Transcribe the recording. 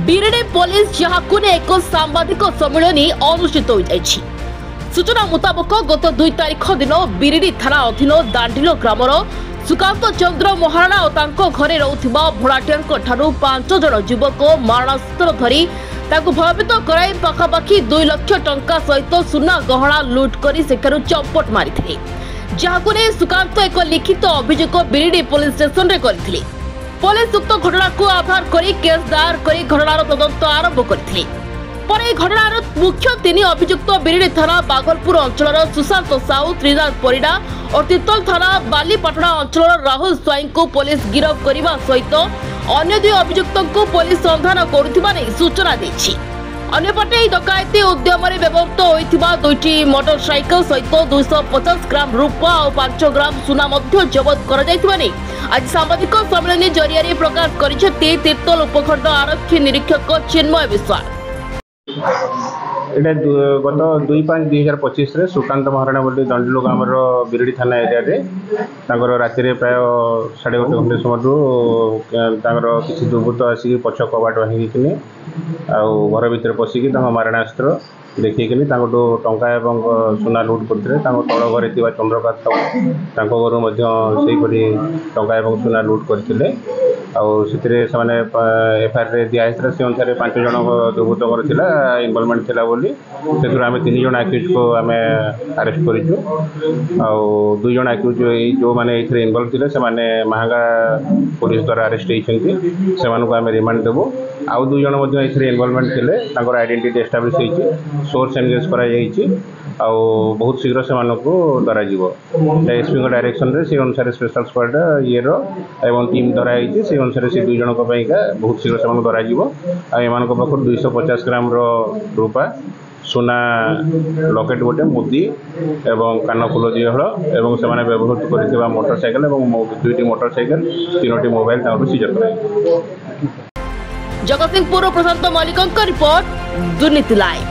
Biridi police ଯାହାକୁ ନେଇ ଏକ ସାମ୍ବାଦିକ ସମ୍ମିଳନୀ ଅନୁଷ୍ଠିତ ହୋଇଯାଇଛି। ସୂଚନା ମୁତାବକ ଗତ 2 ତାରିଖ ଦିନ ବିରିଡି ଥାନା ଅଧୀନ ଦାଣ୍ଡିଲ ଗ୍ରାମର ସୁକାନ୍ତ ଚନ୍ଦ୍ର ମହାରଣା ଓ ତାଙ୍କ ଘରେ ରହୁଥିବା ଭଡ଼ାଟିଆଙ୍କ ଠାରୁ 5 ଜଣ ଯୁବକ ମାରଣାସ୍ତ୍ର ଧରି ତାଙ୍କୁ ଭୟଭୀତ କରାଇ ପାଖାପାଖି 2 ଲକ୍ଷ ଟଙ୍କା ସହିତ ସୁନା ଗହଣା ଲୁଟ୍ କରି ସେଠାରୁ ଚମ୍ପଟ ମାରିଥିଲେ। ଯାହାକୁ ନେଇ ସୁକାନ୍ତ ଏକ ଲିଖିତ ଅଭିଯୋଗ ବିରିଡି ପୋଲିସ ଷ୍ଟେସନରେ କରିଥିଲେ। पुलिस उक्त घटना को आधार करी केस दायर करी घटनार तदंत आरंभ करथिले। पर ए घटनार मुख्य 3 अभियुक्त बिरिडी थाना बागलपुर अंचल सुशांत साहू, त्रिनाथ परिडा और तिर्तोल थाना बालीपाटना अंचल राहुल स्वाई को पुलिस गिरफ्त करने सहित अन्य 2 अभियुक्त को पुलिस संधान करुथिबा नै सूचना देछि। अन्यपटे डकायती उद्यम व्यवहृत होइथिबा 2टी मोटरसाइकल सहित 250 ग्राम रूपा और 5 ग्राम सुना जबत कर आज सांबादिक सम्मेलन जरिया प्रकाश करिसेंती तिर्तोल उपखंड आरक्षी निरीक्षक चिन्मय विश्वास। गत 2/5/2025 रे सुकांत महाराणा बोली दंडिलो ग्रामर बिरिडी थाना एरिया रे राति प्राय 1:30 घंटे समय किसी दुर्बृत्त आसिक पछ कबाट भांगी घर भर पशिकी मारणास्त्र देखिए टंका एवं सुना लुट करते तल घरे चंद्रकांत घरपरी टंका एवं सुना लुट करते एफआईआर दिखाई से अनुसार 5 जन दुर्बृत्त इनवॉल्वमेंट थिला बोली से आम 3 जन आक्यूज को आम अरेस्ट करूँ। 2 जन आक्यूज जो मैंने इनवॉल्व थे से महांगा पुलिस द्वारा अरेस्ट होती से आम रिमांड देवु। आउ 2 जन इनवॉल्वमेंट थे आइडेंटिटी एस्टाब्लिश होती सोर्स एनगेज कर बहुत शीघ्र से धर एसपी डायरेक्शन से अनुसार स्पेशल स्क्वाड ये टीम धराई से अनुसार से 2 जन बहुत शीघ्र से धर एम पाखु 250 ग्राम रूपा सुना लकेट गोटे मुदी एवं कानफुल 2 हल एवं से व्यवहृत कर मोटरसाइकेल एवं 2टी मोटरसाइकेल 3टी मोबाइल सीजर कर। जगतसिंहपुर प्रशांत मल्लिक रिपोर्ट दुर्नीति लाइव।